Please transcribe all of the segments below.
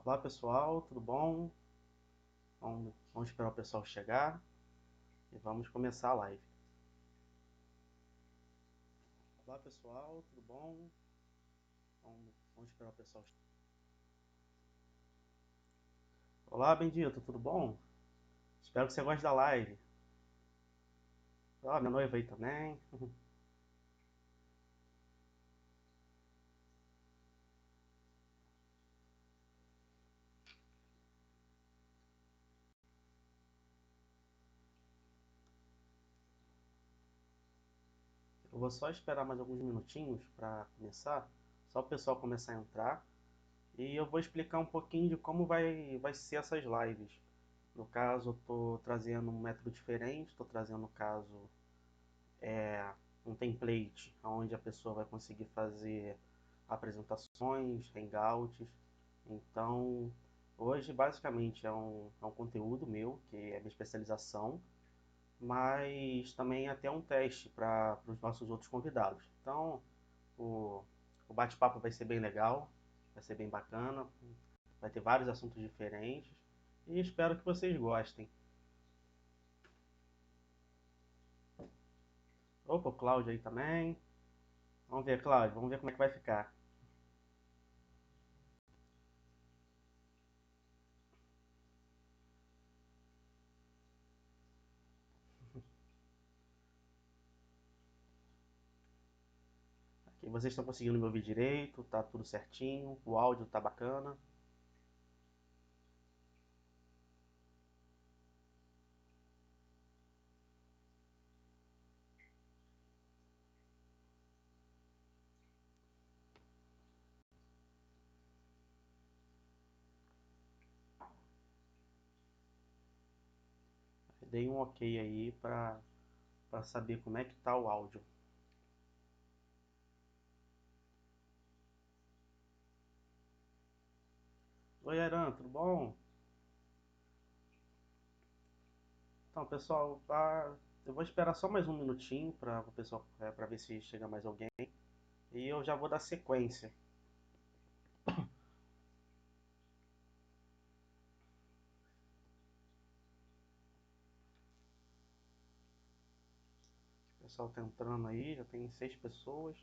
Olá pessoal, tudo bom? Vamos esperar o pessoal chegar e vamos começar a live. Olá pessoal, tudo bom? Vamos esperar o pessoal chegar. Olá Bendito, tudo bom? Espero que você goste da live. Ó, minha noiva aí também. Eu vou só esperar mais alguns minutinhos para começar, só o pessoal começar a entrar. E eu vou explicar um pouquinho de como vai ser essas lives. No caso, eu estou trazendo um método diferente, estou trazendo, no caso, um template onde a pessoa vai conseguir fazer apresentações, hangouts. Então, hoje basicamente é um conteúdo meu, que é minha especialização, mas também até um teste para os nossos outros convidados. Então, o, o bate-papo vai ser bem legal, vai ser bem bacana, vai ter vários assuntos diferentes e espero que vocês gostem. Opa, o Cláudio aí também. Vamos ver, Cláudio, vamos ver como é que vai ficar. Aqui vocês estão conseguindo me ouvir direito, tá tudo certinho, o áudio tá bacana. Dei um ok aí para saber como é que tá o áudio. Oi, Aran, tudo bom? Então, pessoal, eu vou esperar só mais um minutinho para o pessoal, para ver se chega mais alguém e eu já vou dar sequência. O pessoal tá entrando aí, já tem 6 pessoas.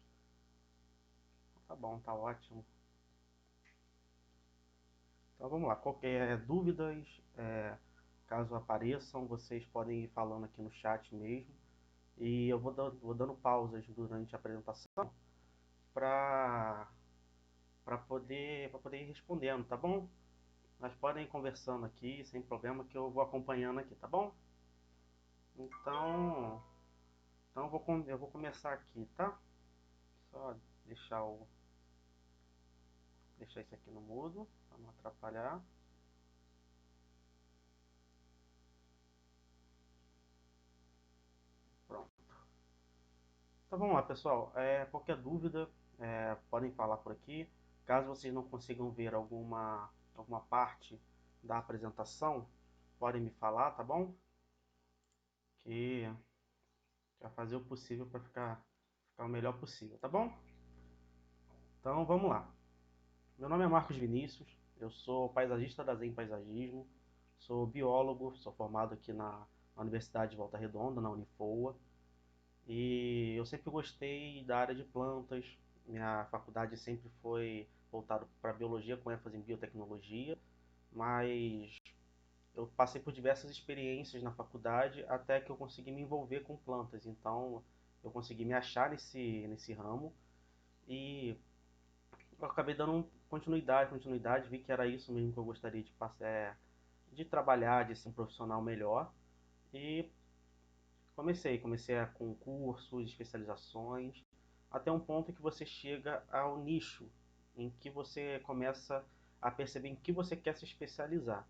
Tá bom, tá ótimo. Então vamos lá, qualquer dúvidas, caso apareçam, vocês podem ir falando aqui no chat mesmo. E eu vou dando pausas durante a apresentação para poder ir respondendo, tá bom? Mas podem ir conversando aqui, sem problema, que eu vou acompanhando aqui, tá bom? Então, eu vou começar aqui, tá? Só deixar deixar isso aqui no mudo, para não atrapalhar. Pronto. Então vamos lá, pessoal. Qualquer dúvida, podem falar por aqui. Caso vocês não consigam ver alguma parte da apresentação, podem me falar, tá bom? Que vai fazer o possível para ficar o melhor possível, tá bom? Então vamos lá. Meu nome é Marcos Vinícius, eu sou paisagista da Zen Paisagismo, sou biólogo, sou formado aqui na Universidade de Volta Redonda, na Unifoa, e eu sempre gostei da área de plantas. Minha faculdade sempre foi voltada para biologia com ênfase em biotecnologia, mas eu passei por diversas experiências na faculdade até que eu consegui me envolver com plantas. Então eu consegui me achar nesse ramo e eu acabei dando continuidade, vi que era isso mesmo que eu gostaria de passar, de trabalhar, de ser um profissional melhor. E comecei com cursos, especializações, até um ponto em que você chega ao nicho, em que você começa a perceber em que você quer se especializar.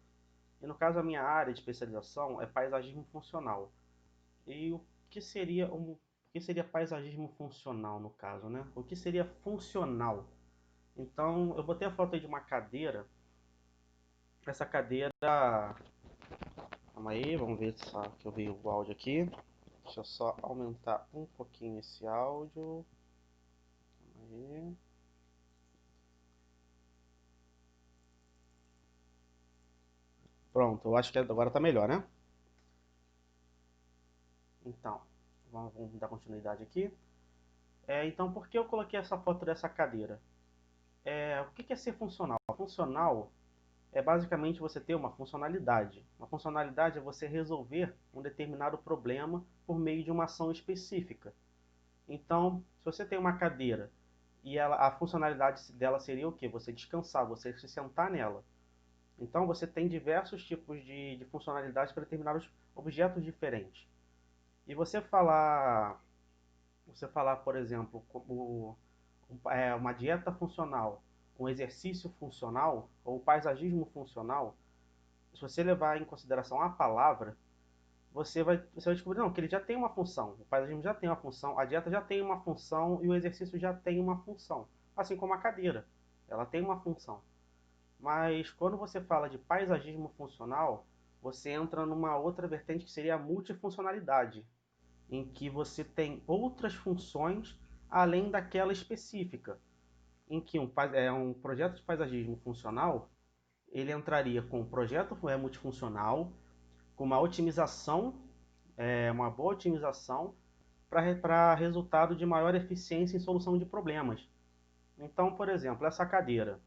E no caso, a minha área de especialização é paisagismo funcional. E o que seria paisagismo funcional no caso, né? O que seria funcional? Então, eu botei a foto aí de uma cadeira. Essa cadeira. Calma aí, vamos ver só que eu vi o áudio aqui. Deixa eu só aumentar um pouquinho esse áudio. Calma aí. Pronto, eu acho que agora está melhor, né? Então, vamos dar continuidade aqui. Então, por que eu coloquei essa foto dessa cadeira? O que é ser funcional? Funcional é basicamente você ter uma funcionalidade. Uma funcionalidade é você resolver um determinado problema por meio de uma ação específica. Então, se você tem uma cadeira e a funcionalidade dela seria o quê? Você descansar, você se sentar nela. Então, você tem diversos tipos de funcionalidades para determinados objetos diferentes. E você falar, por exemplo, como uma dieta funcional, um exercício funcional ou paisagismo funcional, se você levar em consideração a palavra, você vai descobrir não, que ele já tem uma função. O paisagismo já tem uma função, a dieta já tem uma função e o exercício já tem uma função. Assim como a cadeira, ela tem uma função. Mas quando você fala de paisagismo funcional, você entra numa outra vertente que seria a multifuncionalidade, em que você tem outras funções além daquela específica, em que um projeto de paisagismo funcional, ele entraria com um projeto multifuncional, com uma boa otimização para resultado de maior eficiência em solução de problemas. Então, por exemplo, essa cadeira.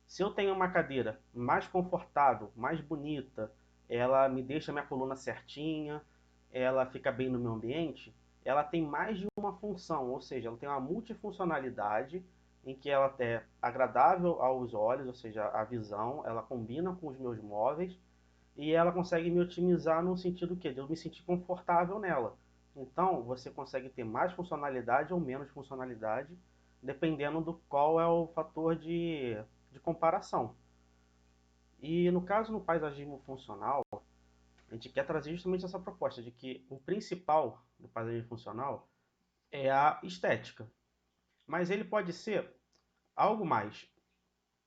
Se eu tenho uma cadeira mais confortável, mais bonita, ela me deixa minha coluna certinha, ela fica bem no meu ambiente, ela tem mais de uma função, ou seja, ela tem uma multifuncionalidade em que ela é agradável aos olhos, ou seja, a visão, ela combina com os meus móveis e ela consegue me otimizar no sentido que de eu me sentir confortável nela. Então, você consegue ter mais funcionalidade ou menos funcionalidade, dependendo do qual é o fator de comparação. E no caso no paisagismo funcional, a gente quer trazer justamente essa proposta de que o principal do paisagismo funcional é a estética. Mas ele pode ser algo mais.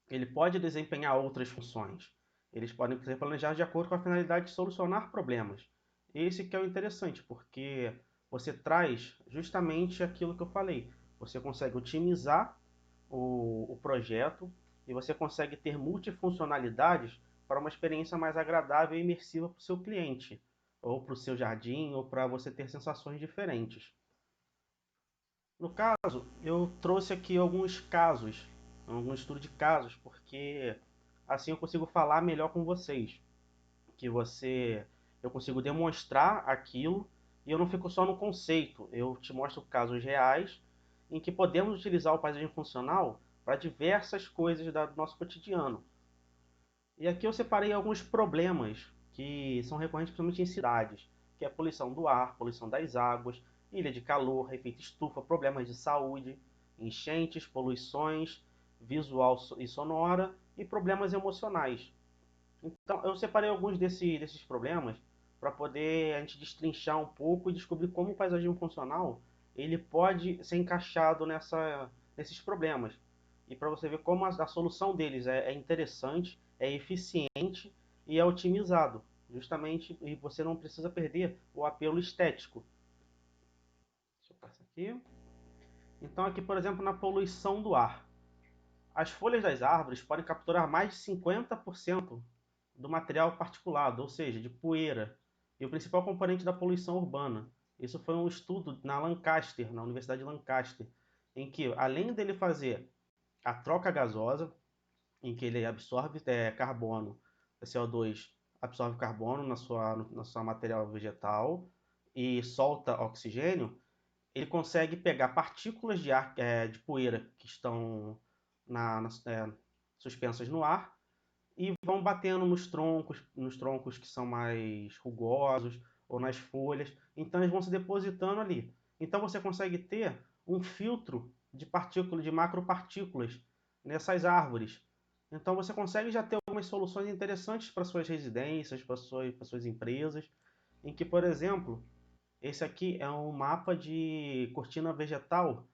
Ele pode desempenhar outras funções. Eles podem ser planejados de acordo com a finalidade de solucionar problemas. Esse que é o interessante, porque você traz justamente aquilo que eu falei. Você consegue otimizar o projeto e você consegue ter multifuncionalidades para uma experiência mais agradável e imersiva para o seu cliente, ou para o seu jardim, ou para você ter sensações diferentes. No caso, eu trouxe aqui alguns casos, algum estudo de casos, porque assim eu consigo falar melhor com vocês, eu consigo demonstrar aquilo e eu não fico só no conceito, eu te mostro casos reais em que podemos utilizar o paisagem funcional para diversas coisas do nosso cotidiano. E aqui eu separei alguns problemas que são recorrentes principalmente em cidades, que é a poluição do ar, poluição das águas, ilha de calor, efeito estufa, problemas de saúde, enchentes, poluições visual e sonora e problemas emocionais. Então, eu separei alguns desses problemas para poder a gente destrinchar um pouco e descobrir como o paisagismo funcional ele pode ser encaixado nesses problemas. E para você ver como a solução deles é interessante, é eficiente e é otimizado. Justamente, e você não precisa perder o apelo estético. Deixa eu passar aqui. Então, aqui, por exemplo, na poluição do ar. As folhas das árvores podem capturar mais de 50% do material particulado, ou seja, de poeira, e o principal componente da poluição urbana. Isso foi um estudo na Universidade de Lancaster, em que, além dele fazer a troca gasosa, em que ele absorve carbono, CO2 absorve carbono na sua material vegetal e solta oxigênio, ele consegue pegar partículas de ar, de poeira que estão suspensas no ar e vão batendo nos troncos que são mais rugosos ou nas folhas. Então eles vão se depositando ali. Então você consegue ter um filtro de partículas, de macropartículas nessas árvores. Então você consegue já ter algumas soluções interessantes para suas residências, para suas empresas, em que, por exemplo, esse aqui é um mapa de cortina vegetal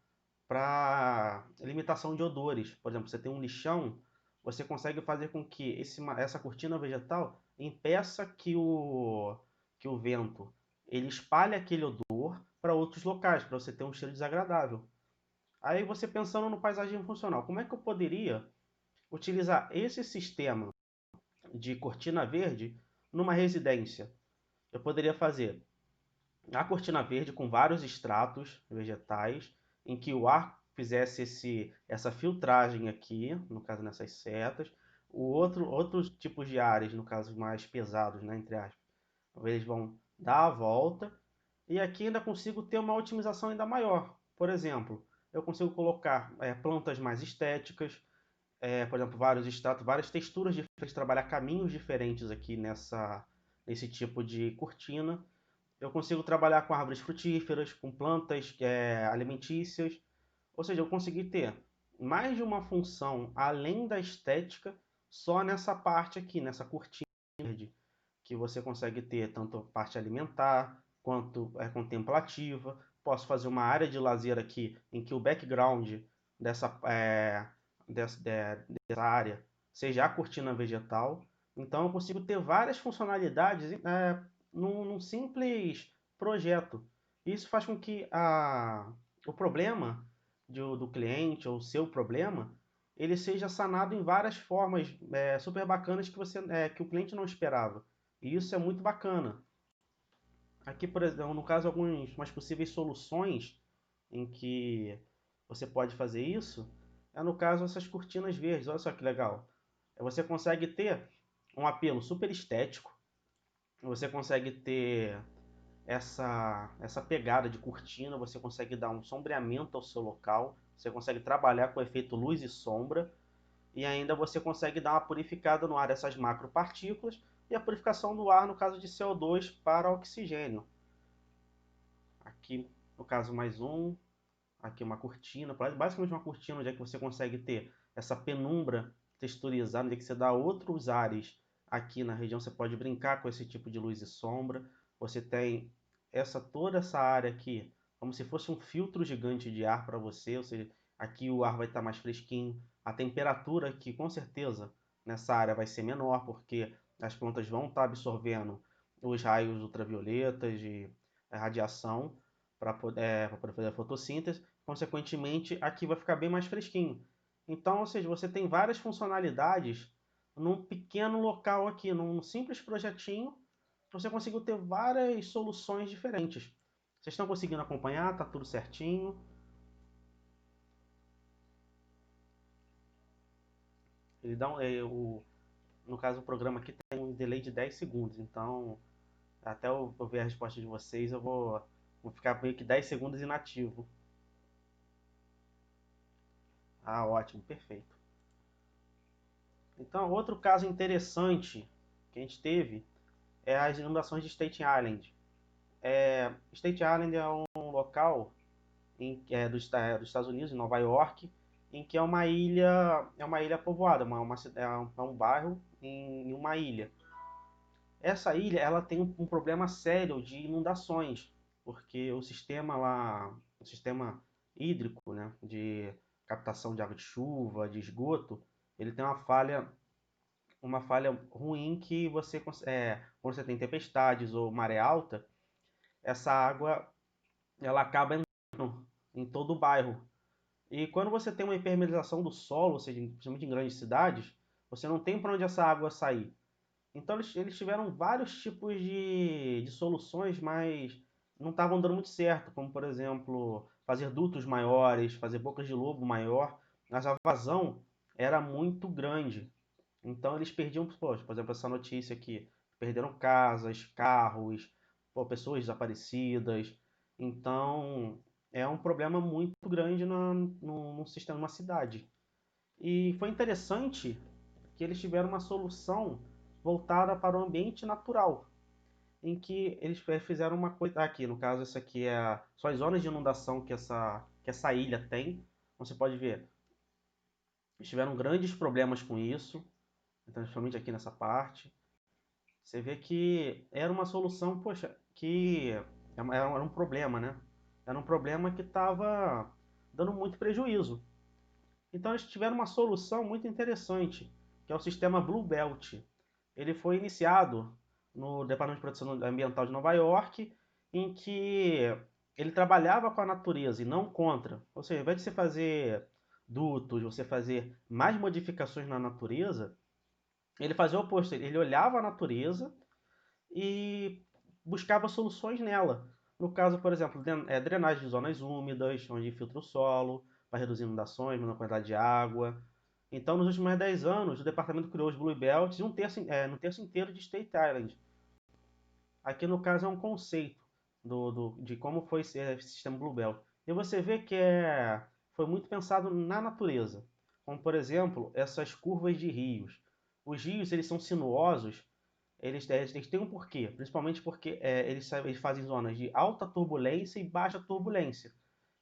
para limitação de odores. Por exemplo, você tem um lixão, você consegue fazer com que essa cortina vegetal impeça que o vento ele espalhe aquele odor para outros locais, para você ter um cheiro desagradável. Aí você pensando no paisagismo funcional, como é que eu poderia utilizar esse sistema de cortina verde numa residência. Eu poderia fazer a cortina verde com vários estratos vegetais, em que o ar fizesse essa filtragem aqui, no caso nessas setas. Outros tipos de ares, no caso mais pesados, né, entre aspas, eles vão dar a volta. E aqui ainda consigo ter uma otimização ainda maior. Por exemplo, eu consigo colocar plantas mais estéticas, por exemplo, vários estratos, várias texturas diferentes, trabalhar caminhos diferentes aqui nesse tipo de cortina. Eu consigo trabalhar com árvores frutíferas, com plantas alimentícias, ou seja, eu consegui ter mais de uma função além da estética só nessa parte aqui, nessa cortina verde, que você consegue ter tanto a parte alimentar quanto contemplativa. Posso fazer uma área de lazer aqui em que o background dessa, dessa área seja a cortina vegetal. Então eu consigo ter várias funcionalidades num simples projeto. Isso faz com que o problema do cliente ou o seu problema ele seja sanado em várias formas super bacanas que o cliente não esperava. E isso é muito bacana. Aqui, por exemplo, no caso, algumas possíveis soluções em que você pode fazer isso é, no caso, essas cortinas verdes. Olha só que legal. Você consegue ter um apelo super estético, você consegue ter essa pegada de cortina, você consegue dar um sombreamento ao seu local, você consegue trabalhar com o efeito luz e sombra, e ainda você consegue dar uma purificada no ar dessas macropartículas e a purificação do ar no caso de CO2 para oxigênio. Aqui, no caso, mais um. Aqui uma cortina, basicamente uma cortina onde é que você consegue ter essa penumbra texturizada, onde é que você dá outros ares aqui na região. Você pode brincar com esse tipo de luz e sombra. Você tem toda essa área aqui, como se fosse um filtro gigante de ar para você, ou seja, aqui o ar vai estar mais fresquinho. A temperatura aqui, com certeza, nessa área vai ser menor, porque as plantas vão estar absorvendo os raios ultravioletas de radiação para poder fazer a fotossíntese. Consequentemente, aqui vai ficar bem mais fresquinho. Então, ou seja, você tem várias funcionalidades num pequeno local aqui, num simples projetinho, você conseguiu ter várias soluções diferentes. Vocês estão conseguindo acompanhar? Tá tudo certinho? Ele dá no caso, o programa aqui tem um delay de 10 segundos, então até eu ver a resposta de vocês, eu vou ficar meio que 10 segundos inativo. Ah, ótimo, perfeito. Então, outro caso interessante que a gente teve é as inundações de Staten Island. Staten Island é um local dos Estados Unidos, em Nova York, em que é uma ilha povoada, é um bairro em uma ilha. Essa ilha ela tem um problema sério de inundações, porque o sistema hídrico, né, de captação de água de chuva, de esgoto, ele tem uma falha ruim que quando você tem tempestades ou maré alta, essa água ela acaba entrando em todo o bairro. E quando você tem uma impermeabilização do solo, ou seja, principalmente em grandes cidades, você não tem para onde essa água sair. Então eles tiveram vários tipos de soluções, mas não estavam dando muito certo, como por exemplo, fazer dutos maiores, fazer bocas de lobo maior, mas a vazão era muito grande. Então eles perdiam, por exemplo, essa notícia aqui, perderam casas, carros, pessoas desaparecidas. Então é um problema muito grande no sistema, numa cidade. E foi interessante que eles tiveram uma solução voltada para o ambiente natural, em que eles fizeram uma coisa aqui, no caso essa aqui são as zonas de inundação que essa ilha tem. Você pode ver, eles tiveram grandes problemas com isso, então, principalmente aqui nessa parte. Você vê que era uma solução, poxa, que era um problema, né? Era um problema que estava dando muito prejuízo. Então eles tiveram uma solução muito interessante, que é o sistema Blue Belt. Ele foi iniciado no Departamento de Proteção Ambiental de Nova York, em que ele trabalhava com a natureza e não contra. Ou seja, ao invés de você fazer dutos, você fazer mais modificações na natureza, Ele fazia o oposto, ele olhava a natureza e buscava soluções nela. No caso, por exemplo, drenagem de zonas úmidas, onde infiltra o solo, para reduzir inundações, menor quantidade de água. Então, nos últimos 10 anos, o departamento criou os Blue Belts e no terço inteiro de State Island. Aqui, no caso, é um conceito de como foi esse sistema Blue Belt. E você vê que foi muito pensado na natureza. Como, por exemplo, essas curvas de rios. Os rios, eles são sinuosos, eles têm um porquê, principalmente porque eles fazem zonas de alta turbulência e baixa turbulência.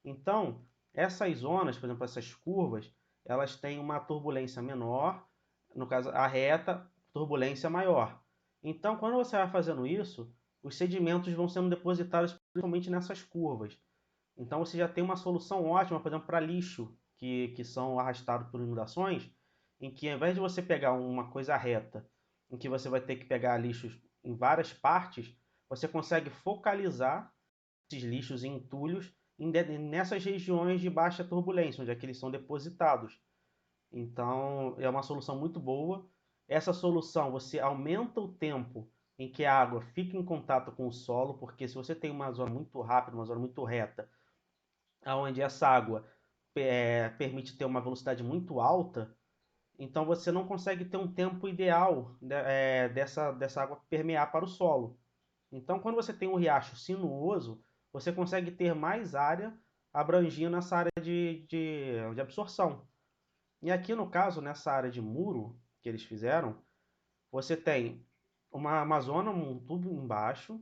Então, essas zonas, por exemplo, essas curvas, elas têm uma turbulência menor, no caso, a reta, turbulência maior. Então, quando você vai fazendo isso, os sedimentos vão sendo depositados principalmente nessas curvas. Então, você já tem uma solução ótima, por exemplo, para lixo, que são arrastados por inundações, em que ao invés de você pegar uma coisa reta, em que você vai ter que pegar lixos em várias partes, você consegue focalizar esses lixos em entulhos nessas regiões de baixa turbulência, onde é que eles são depositados. Então, é uma solução muito boa. Essa solução, você aumenta o tempo em que a água fica em contato com o solo, porque se você tem uma zona muito rápida, uma zona muito reta, onde essa água permite ter uma velocidade muito alta, então você não consegue ter um tempo ideal dessa água permear para o solo. Então, quando você tem um riacho sinuoso, você consegue ter mais área abrangindo essa área de absorção. E aqui, no caso, nessa área de muro que eles fizeram, você tem uma zona, um tubo embaixo,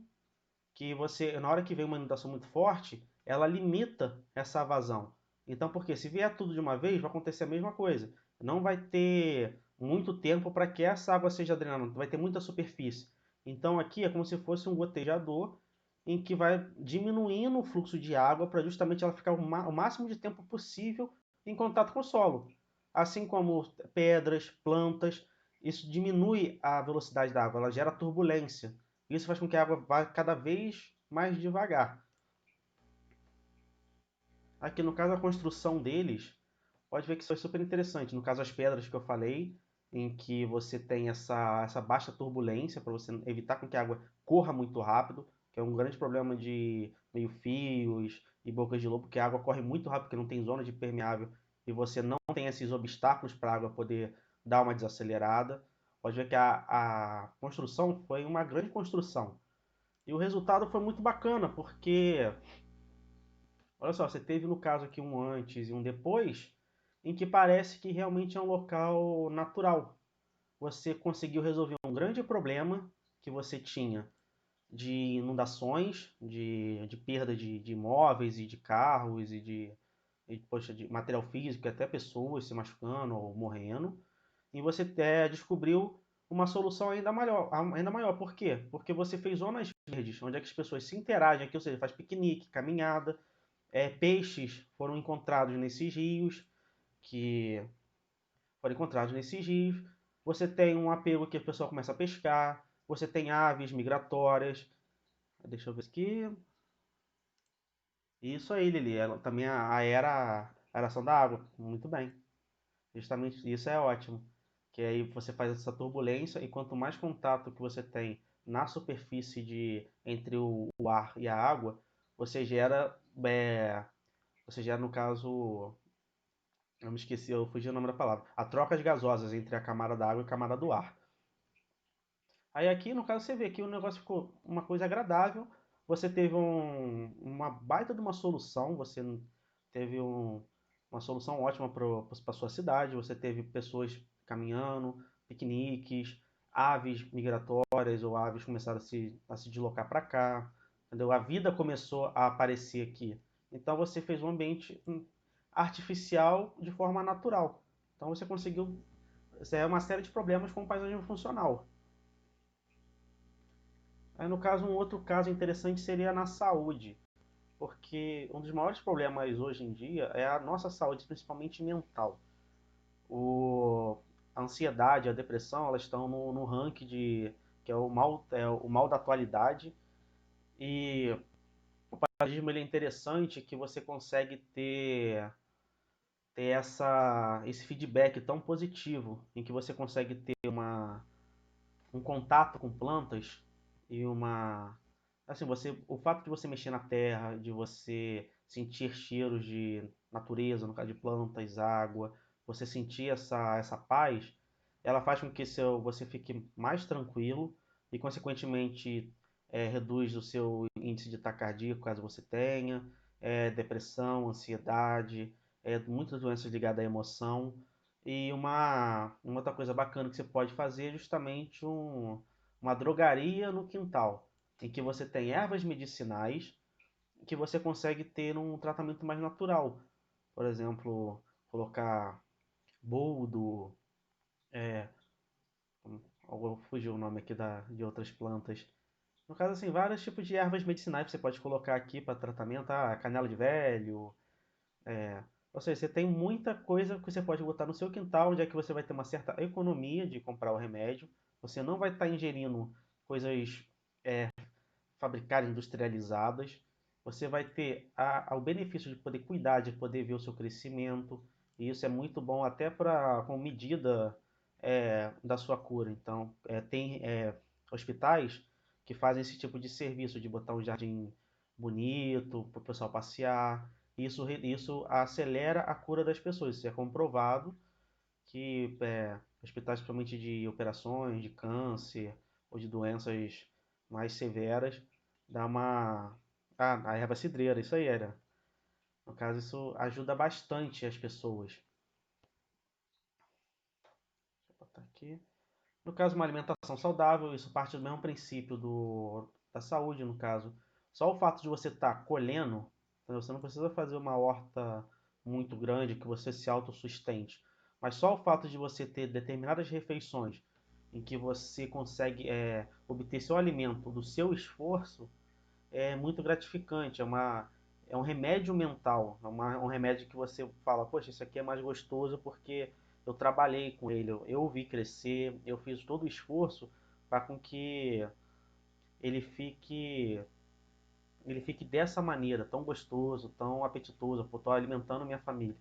que você, na hora que vem uma inundação muito forte, ela limita essa vazão. Então, porque se vier tudo de uma vez, vai acontecer a mesma coisa. Não vai ter muito tempo para que essa água seja drenada, vai ter muita superfície. Então, aqui é como se fosse um gotejador em que vai diminuindo o fluxo de água para justamente ela ficar o máximo de tempo possível em contato com o solo. Assim como pedras, plantas, isso diminui a velocidade da água, ela gera turbulência. Isso faz com que a água vá cada vez mais devagar. Aqui no caso a construção deles, pode ver que isso é super interessante. No caso as pedras que eu falei, em que você tem essa baixa turbulência para você evitar com que a água corra muito rápido, que é um grande problema de meio-fios e bocas de lobo, porque a água corre muito rápido, porque não tem zona de permeável e você não tem esses obstáculos para a água poder dar uma desacelerada. Pode ver que a construção foi uma grande construção. E o resultado foi muito bacana, porque, olha só, você teve no caso aqui um antes e um depois, em que parece que realmente é um local natural. Você conseguiu resolver um grande problema que você tinha de inundações, de perda de imóveis e de carros poxa, de material físico, até pessoas se machucando ou morrendo. E você descobriu uma solução ainda maior. Por quê? Porque você fez zonas verdes, onde é que as pessoas se interagem aqui, ou seja, faz piquenique, caminhada, peixes foram encontrados nesses rios, que foram encontrados nesses rios. Você tem um apego que a pessoa começa a pescar, você tem aves migratórias. Deixa eu ver aqui. Isso aí, Lili. Também a aeração da água. Muito bem. Justamente isso é ótimo. Que aí você faz essa turbulência e quanto mais contato que você tem na superfície entre o ar e a água, você gera, você gera no caso, eu me esqueci, eu fugi o nome da palavra, a troca de gasosas entre a camada da água e a camada do ar. Aí aqui, no caso, você vê que o negócio ficou uma coisa agradável, você teve uma baita de uma solução, você teve uma solução ótima para sua cidade, você teve pessoas caminhando, piqueniques, aves migratórias ou aves começaram a se deslocar para cá, entendeu? A vida começou a aparecer aqui. Então você fez um ambiente artificial de forma natural. Então você conseguiu, isso é uma série de problemas com o paisagismo funcional. Aí, no caso, um outro caso interessante seria na saúde, porque um dos maiores problemas hoje em dia é a nossa saúde, principalmente mental. O, a ansiedade, a depressão, elas estão no ranking que é o mal da atualidade. E o paisagismo ele é interessante que você consegue ter esse feedback tão positivo, em que você consegue ter um contato com plantas e assim, o fato de você mexer na terra, de você sentir cheiros de natureza, no caso de plantas, água, você sentir essa paz, ela faz com que você fique mais tranquilo e, consequentemente, reduz o seu índice de taquicardia, caso você tenha, depressão, ansiedade, muitas doenças ligadas à emoção. E uma outra coisa bacana que você pode fazer é justamente uma drogaria no quintal, em que você tem ervas medicinais que você consegue ter um tratamento mais natural. Por exemplo, colocar boldo, é, fugiu o nome aqui de outras plantas. No caso, assim, vários tipos de ervas medicinais que você pode colocar aqui para tratamento, canela de velho, ou seja, você tem muita coisa que você pode botar no seu quintal, já que você vai ter uma certa economia de comprar o remédio. Você não vai estar ingerindo coisas fabricadas, industrializadas. Você vai ter o benefício de poder cuidar, de poder ver o seu crescimento. E isso é muito bom até como medida da sua cura. Então, tem hospitais que fazem esse tipo de serviço, de botar um jardim bonito para o pessoal passear. Isso acelera a cura das pessoas. Isso é comprovado que hospitais, principalmente de operações, de câncer ou de doenças mais severas, dá uma. A erva cidreira, isso aí era. No caso, isso ajuda bastante as pessoas. Deixa eu botar aqui. No caso, uma alimentação saudável, isso parte do mesmo princípio da saúde, no caso. Só o fato de você estar colhendo, entendeu? Você não precisa fazer uma horta muito grande que você se autossustente. Mas só o fato de você ter determinadas refeições em que você consegue obter seu alimento do seu esforço é muito gratificante. É um remédio mental. Um remédio que você fala, poxa, isso aqui é mais gostoso porque eu trabalhei com ele, eu o vi crescer, eu fiz todo o esforço para com que ele fique, ele fique dessa maneira, tão gostoso, tão apetitoso, eu estou alimentando minha família.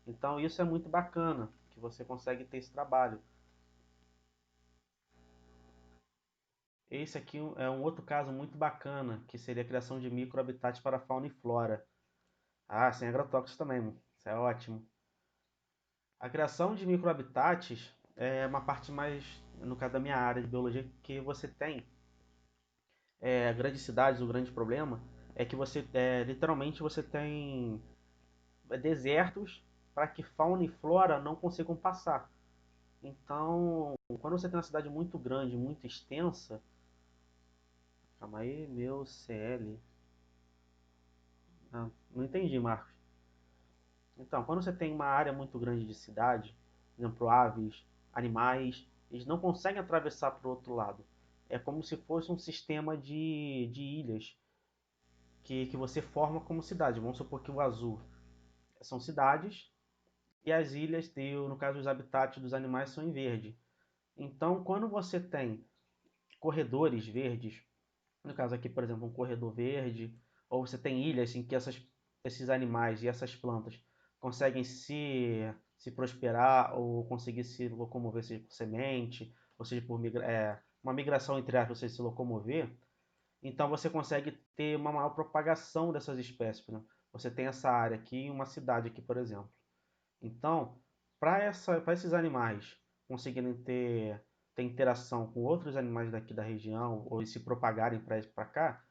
Então isso é muito bacana, que você consegue ter esse trabalho. Esse aqui é um outro caso muito bacana, que seria a criação de microhabitats para fauna e flora. Ah, sem agrotóxicos também, mano. Isso é ótimo. A criação de microhabitats é uma parte mais, no caso da minha área de biologia, que você tem grandes cidades, o grande problema é que literalmente você tem desertos para que fauna e flora não consigam passar. Então, quando você tem uma cidade muito grande, muito extensa, calma aí, meu CL, não entendi, Marcos. Então, quando você tem uma área muito grande de cidade, por exemplo, aves, animais, eles não conseguem atravessar para o outro lado. É como se fosse um sistema de ilhas que você forma como cidade. Vamos supor que o azul são cidades e as ilhas, no caso, os habitats dos animais são em verde. Então, quando você tem corredores verdes, no caso aqui, por exemplo, um corredor verde, ou você tem ilhas em que esses animais e essas plantas conseguem se prosperar ou conseguir se locomover, seja por semente, ou seja por uma migração entre aspas, você se locomover, então você consegue ter uma maior propagação dessas espécies. Né? Você tem essa área aqui em uma cidade aqui, por exemplo. Então, para esses animais conseguirem ter interação com outros animais daqui da região ou se propagarem para cá,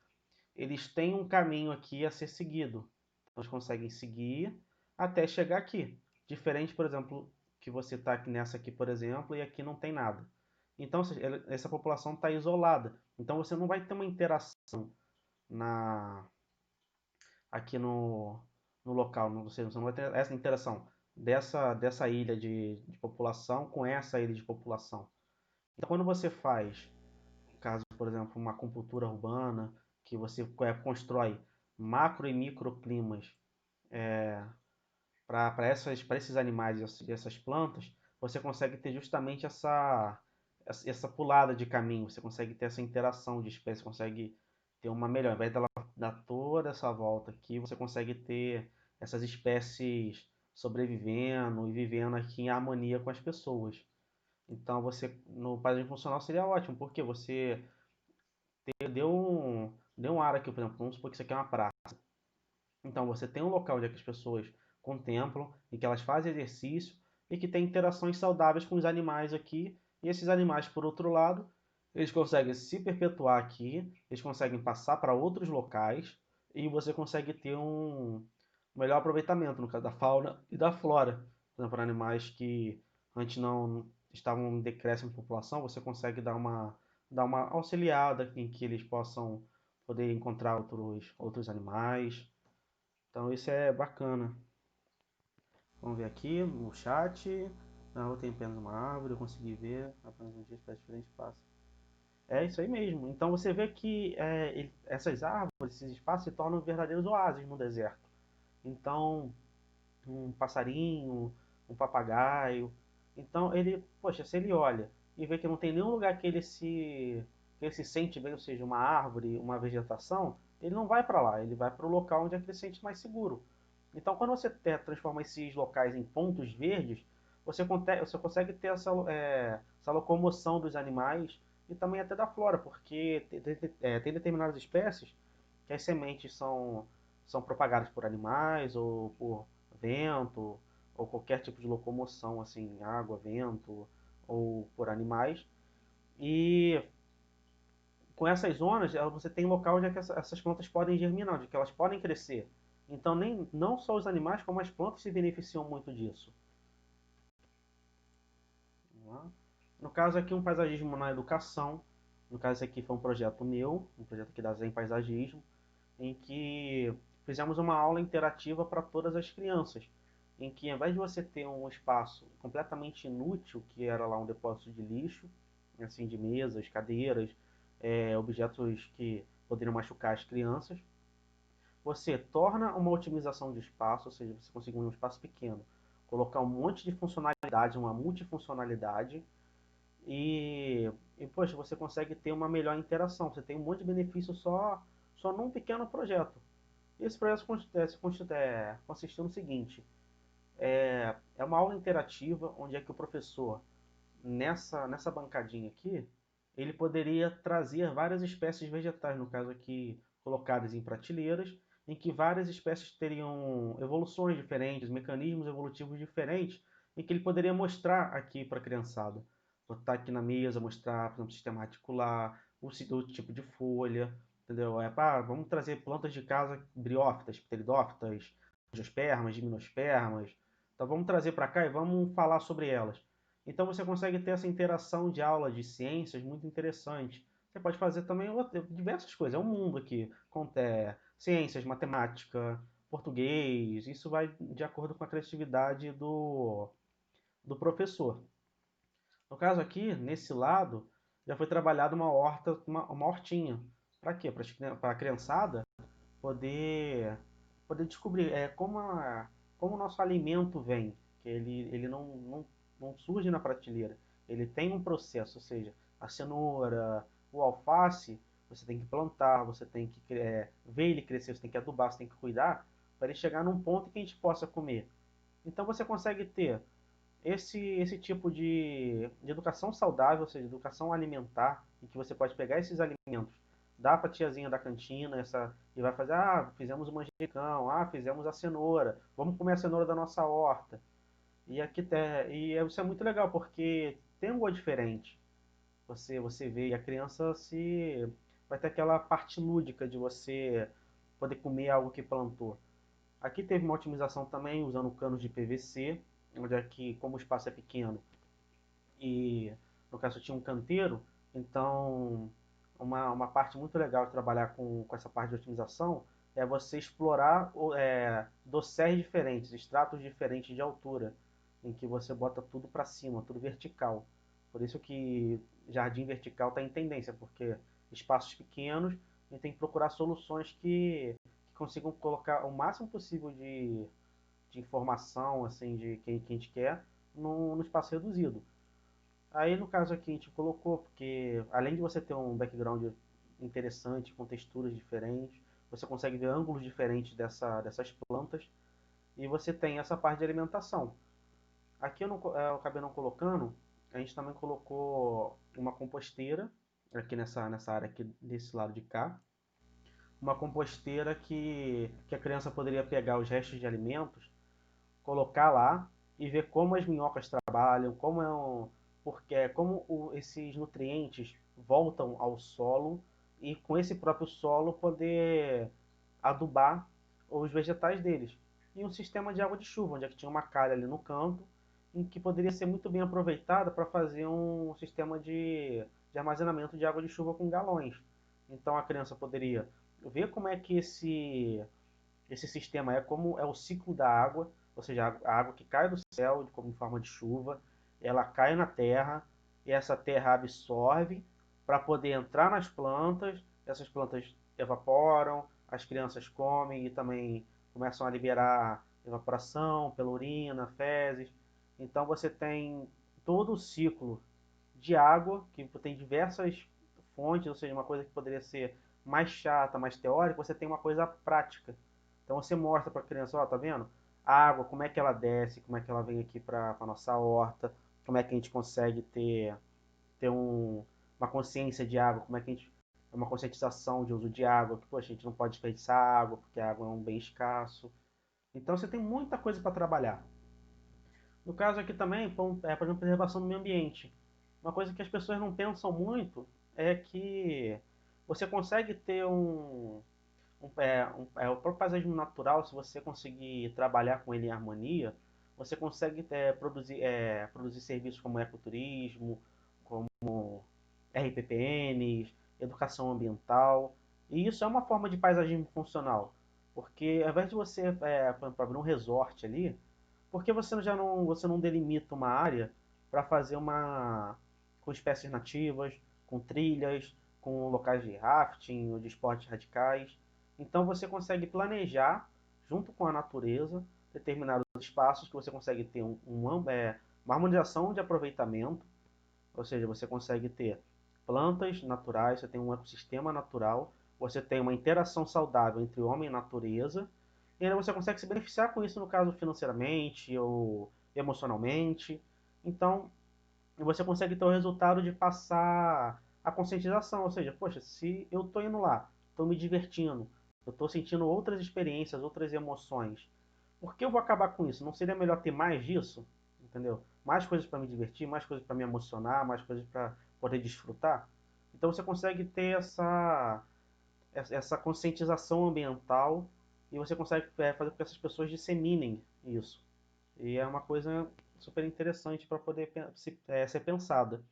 eles têm um caminho aqui a ser seguido. Então, eles conseguem seguir até chegar aqui. Diferente, por exemplo, que você está aqui nessa aqui, por exemplo, e aqui não tem nada. Então, essa população está isolada. Então, você não vai ter uma interação na, aqui no local. Ou seja, você não vai ter essa interação dessa ilha de população com essa ilha de população. Então, quando você faz, caso, por exemplo, uma acupuntura urbana, que você constrói macro e microclimas para esses animais e essas plantas, você consegue ter justamente essa pulada de caminho, você consegue ter essa interação de espécies, consegue ter uma melhor. Ao invés dela dar toda essa volta aqui, você consegue ter essas espécies sobrevivendo e vivendo aqui em harmonia com as pessoas. Então você no paisagem funcional seria ótimo, porque você deu um ar aqui, por exemplo, vamos supor que isso aqui é uma praça. Então você tem um local onde é que as pessoas contemplam e que elas fazem exercício e que tem interações saudáveis com os animais aqui. E esses animais, por outro lado, eles conseguem se perpetuar aqui, eles conseguem passar para outros locais e você consegue ter um melhor aproveitamento, no caso da fauna e da flora. Por exemplo, para animais que antes não estavam em decréscimo de população, você consegue dar uma auxiliada em que eles possam poder encontrar outros animais. Então isso é bacana. Vamos ver aqui no chat. Na rua tem apenas uma árvore, eu consegui ver. Apenas um dia espécie diferente passa. É isso aí mesmo. Então você vê que essas árvores, esses espaços se tornam verdadeiros oásis no deserto. Então, um passarinho, um papagaio. Então ele, poxa, se ele olha e vê que não tem nenhum lugar que ele se sente bem, ou seja, uma árvore, uma vegetação, ele não vai para lá, ele vai para o local onde é que ele se sente mais seguro. Então, quando você transforma esses locais em pontos verdes, você consegue ter essa locomoção dos animais e também até da flora, porque tem determinadas espécies que as sementes são propagadas por animais ou por vento ou qualquer tipo de locomoção, assim, água, vento ou por animais. E com essas zonas, você tem local onde é que essas plantas podem germinar, onde é que elas podem crescer. Então, não só os animais, como as plantas se beneficiam muito disso. No caso aqui, um paisagismo na educação. No caso, esse aqui foi um projeto meu, um projeto aqui da Zen Paisagismo, em que fizemos uma aula interativa para todas as crianças, em que ao invés de você ter um espaço completamente inútil, que era lá um depósito de lixo, assim, de mesas, cadeiras, objetos que poderiam machucar as crianças, você torna uma otimização de espaço, ou seja, você conseguiu um espaço pequeno, colocar um monte de funcionalidade, uma multifuncionalidade, poxa, você consegue ter uma melhor interação. Você tem um monte de benefício só num pequeno projeto. Esse projeto consistiu no seguinte: é uma aula interativa onde é que o professor, nessa bancadinha aqui, ele poderia trazer várias espécies vegetais, no caso aqui, colocadas em prateleiras, em que várias espécies teriam evoluções diferentes, mecanismos evolutivos diferentes, em que ele poderia mostrar aqui para a criançada. Botar aqui na mesa, mostrar, por exemplo, o sistema reticular, o tipo de folha, entendeu? Vamos trazer plantas de casa briófitas, pteridófitas, angiospermas, gimnospermas. Então vamos trazer para cá e vamos falar sobre elas. Então você consegue ter essa interação de aula de ciências muito interessante. Você pode fazer também diversas coisas. É um mundo aqui com ciências, matemática, português. Isso vai de acordo com a criatividade do professor. No caso aqui, nesse lado, já foi trabalhada uma horta, uma hortinha. Para quê? Para a criançada poder descobrir como o nosso alimento vem, que ele não surge na prateleira, ele tem um processo, ou seja, a cenoura, o alface, você tem que plantar, você tem que ver ele crescer, você tem que adubar, você tem que cuidar, para ele chegar num ponto que a gente possa comer. Então você consegue ter esse tipo de educação saudável, ou seja, educação alimentar, em que você pode pegar esses alimentos, dar para a tiazinha da cantina, e vai fazer, fizemos o manjericão, fizemos a cenoura, vamos comer a cenoura da nossa horta. Isso é muito legal, porque tem um gosto diferente. Você vê, e a criança vai ter aquela parte lúdica de você poder comer algo que plantou. Aqui teve uma otimização também usando canos de PVC, onde aqui, como o espaço é pequeno e no caso tinha um canteiro, então uma parte muito legal de trabalhar com essa parte de otimização é você explorar dosséis diferentes, estratos diferentes de altura, em que você bota tudo para cima, tudo vertical. Por isso que jardim vertical está em tendência, porque espaços pequenos a gente tem que procurar soluções que consigam colocar o máximo possível de informação assim de que a gente quer no espaço reduzido. Aí no caso aqui a gente colocou, porque além de você ter um background interessante, com texturas diferentes, você consegue ver ângulos diferentes dessas plantas. e você tem essa parte de alimentação. Aqui eu acabei não colocando, a gente também colocou uma composteira, aqui nessa área aqui, desse lado de cá, uma composteira que a criança poderia pegar os restos de alimentos, colocar lá e ver como as minhocas trabalham, esses nutrientes voltam ao solo e com esse próprio solo poder adubar os vegetais deles. E um sistema de água de chuva, onde é que tinha uma calha ali no canto, em que poderia ser muito bem aproveitada para fazer um sistema de armazenamento de água de chuva com galões. Então a criança poderia ver como é que esse sistema é, como é o ciclo da água, ou seja, a água que cai do céu como em forma de chuva, ela cai na terra e essa terra absorve para poder entrar nas plantas, essas plantas evaporam, as crianças comem e também começam a liberar evaporação pela urina, fezes. Então você tem todo o ciclo de água, que tem diversas fontes, ou seja, uma coisa que poderia ser mais chata, mais teórica, você tem uma coisa prática. Então você mostra para a criança, ó, tá vendo? A água, como é que ela desce, como é que ela vem aqui para a nossa horta, como é que a gente consegue ter uma consciência de água, como é que a gente uma conscientização de uso de água, que poxa, a gente não pode desperdiçar água, porque a água é um bem escasso. Então você tem muita coisa para trabalhar. No caso aqui também, por exemplo, preservação do meio ambiente. Uma coisa que as pessoas não pensam muito é que você consegue ter o próprio paisagismo natural, se você conseguir trabalhar com ele em harmonia, você consegue produzir serviços como ecoturismo, como RPPNs, educação ambiental. E isso é uma forma de paisagismo funcional. Porque ao invés de você, abrir um resort ali, por que você não delimita uma área para fazer com espécies nativas, com trilhas, com locais de rafting ou de esportes radicais? Então você consegue planejar, junto com a natureza, determinados espaços que você consegue ter uma harmonização de aproveitamento, ou seja, você consegue ter plantas naturais, você tem um ecossistema natural, você tem uma interação saudável entre homem e natureza, e ainda você consegue se beneficiar com isso, no caso financeiramente ou emocionalmente. Então, você consegue ter o resultado de passar a conscientização, ou seja, poxa, se eu estou indo lá, estou me divertindo, eu estou sentindo outras experiências, outras emoções, por que eu vou acabar com isso? Não seria melhor ter mais disso? Entendeu? Mais coisas para me divertir, mais coisas para me emocionar, mais coisas para poder desfrutar? Então você consegue ter essa conscientização ambiental e você consegue fazer com que essas pessoas disseminem isso. E é uma coisa super interessante para poder ser pensada.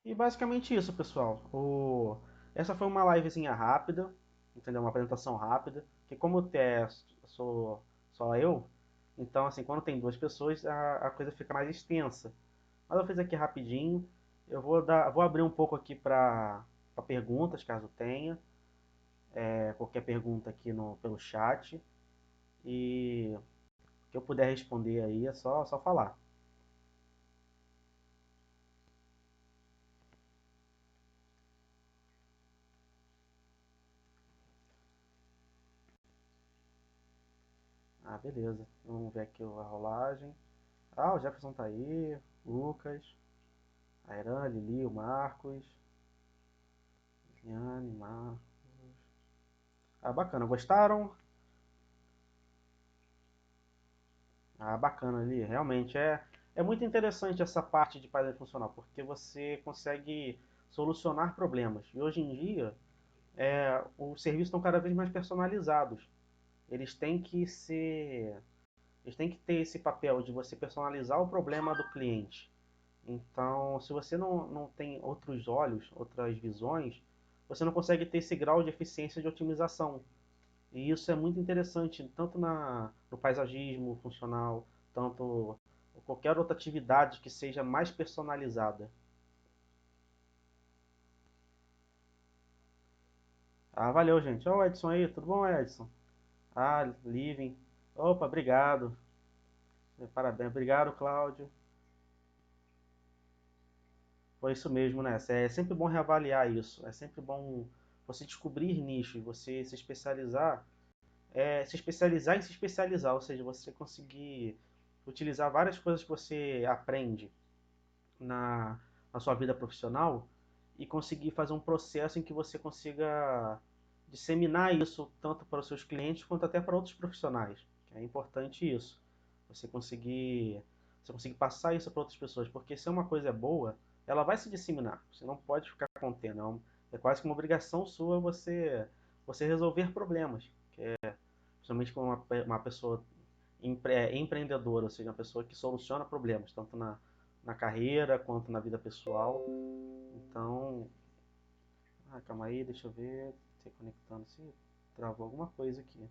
E basicamente isso, pessoal. Essa foi uma livezinha rápida, entendeu? Uma apresentação rápida, que como sou só eu, então assim, quando tem duas pessoas, a coisa fica mais extensa. Mas eu fiz aqui rapidinho. Vou abrir um pouco aqui para perguntas, caso tenha. Qualquer pergunta aqui pelo chat. E o que eu puder responder aí é só falar. Ah, beleza. Vamos ver aqui a rolagem. Ah, o Jefferson tá aí, Lucas, a Irã, a Lili, o Marcos, Liliane, Marcos. Ah, bacana. Gostaram? Ah, bacana ali. Realmente é muito interessante essa parte de paisagem funcional, porque você consegue solucionar problemas. E hoje em dia, os serviços estão cada vez mais personalizados. Eles têm que ser, eles têm que ter esse papel de você personalizar o problema do cliente. Então, se você não tem outros olhos, outras visões, você não consegue ter esse grau de eficiência de otimização. E isso é muito interessante, tanto no paisagismo funcional, tanto qualquer outra atividade que seja mais personalizada. Ah, valeu, gente. Ó, o Edson aí, tudo bom, Edson? Ah, Living. Opa, obrigado. Parabéns, obrigado, Cláudio. Foi isso mesmo, né? É sempre bom reavaliar isso. É sempre bom você descobrir nichos, você se especializar se especializar em se especializar, ou seja, você conseguir utilizar várias coisas que você aprende na, na sua vida profissional e conseguir fazer um processo em que você consiga disseminar isso tanto para os seus clientes quanto até para outros profissionais. É importante isso. Você conseguir, você conseguir passar isso para outras pessoas, porque se uma coisa é boa, ela vai se disseminar. Você não pode ficar contendo. É quase que uma obrigação sua você resolver problemas. Principalmente com uma pessoa empreendedora, ou seja, uma pessoa que soluciona problemas, tanto na carreira quanto na vida pessoal. Então, calma aí, deixa eu ver, se conectando, se travou alguma coisa aqui.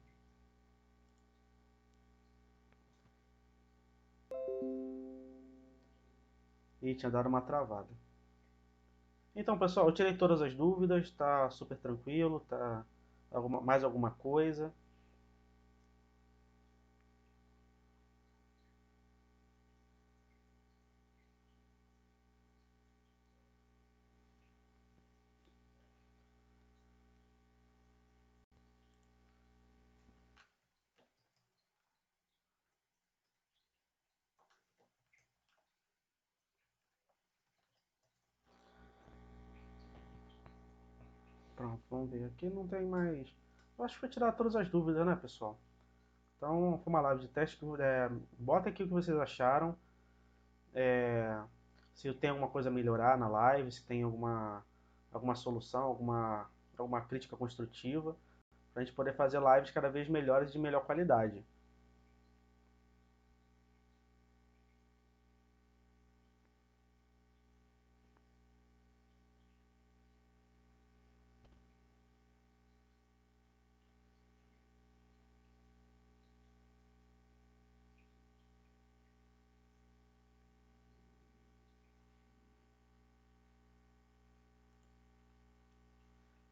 E tinha dado uma travada. Então, pessoal, eu tirei todas as dúvidas, tá super tranquilo, tá mais alguma coisa. Pronto, vamos ver. Aqui não tem mais. Eu acho que foi tirar todas as dúvidas, né, pessoal? Então, foi uma live de teste. Bota aqui o que vocês acharam. É, se tem alguma coisa a melhorar na live, se tem alguma solução, alguma crítica construtiva, para a gente poder fazer lives cada vez melhores e de melhor qualidade.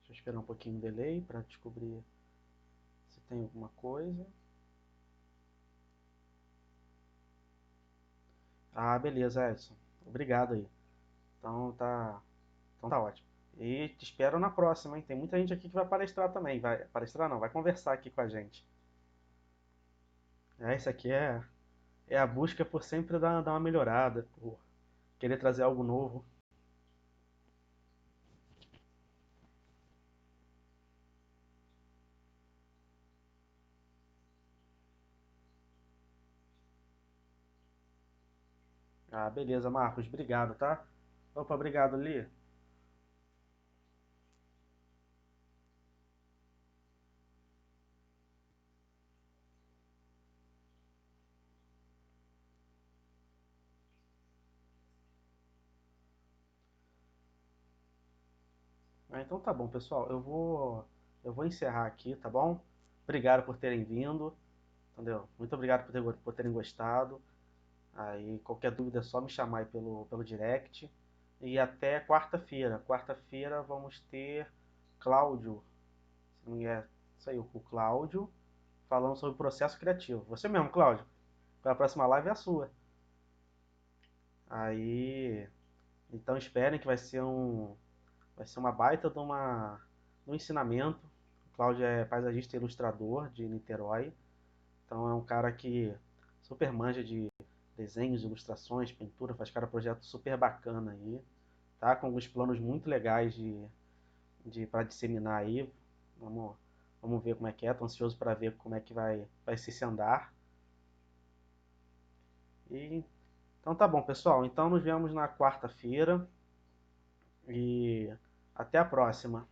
Deixa eu esperar um pouquinho o delay para descobrir se tem alguma coisa. Ah, beleza, Edson. Obrigado aí. Então tá ótimo. E te espero na próxima, hein? Tem muita gente aqui que vai palestrar também. Vai palestrar não, vai conversar aqui com a gente. Isso aqui é a busca por sempre dar uma melhorada, por querer trazer algo novo. Ah, beleza, Marcos. Obrigado, tá? Opa, obrigado, Li. Então tá bom, pessoal. Eu vou encerrar aqui, tá bom? Obrigado por terem vindo, entendeu? Muito obrigado por terem gostado. Aí, qualquer dúvida é só me chamar aí pelo direct. E até quarta-feira. Quarta-feira vamos ter Cláudio, se não me engano, isso aí, o Cláudio, falando sobre o processo criativo. Você mesmo, Cláudio. A próxima live é a sua. Aí, então esperem que vai ser uma baita de um ensinamento. O Cláudio é paisagista e ilustrador de Niterói. Então é um cara que super manja de desenhos, ilustrações, pintura, faz cada projeto super bacana aí. Tá com alguns planos muito legais de para disseminar aí. Vamos, vamos ver como é que é. Tô ansioso para ver como é que vai ser esse andar. E, então tá bom, pessoal. Então nos vemos na quarta-feira e até a próxima.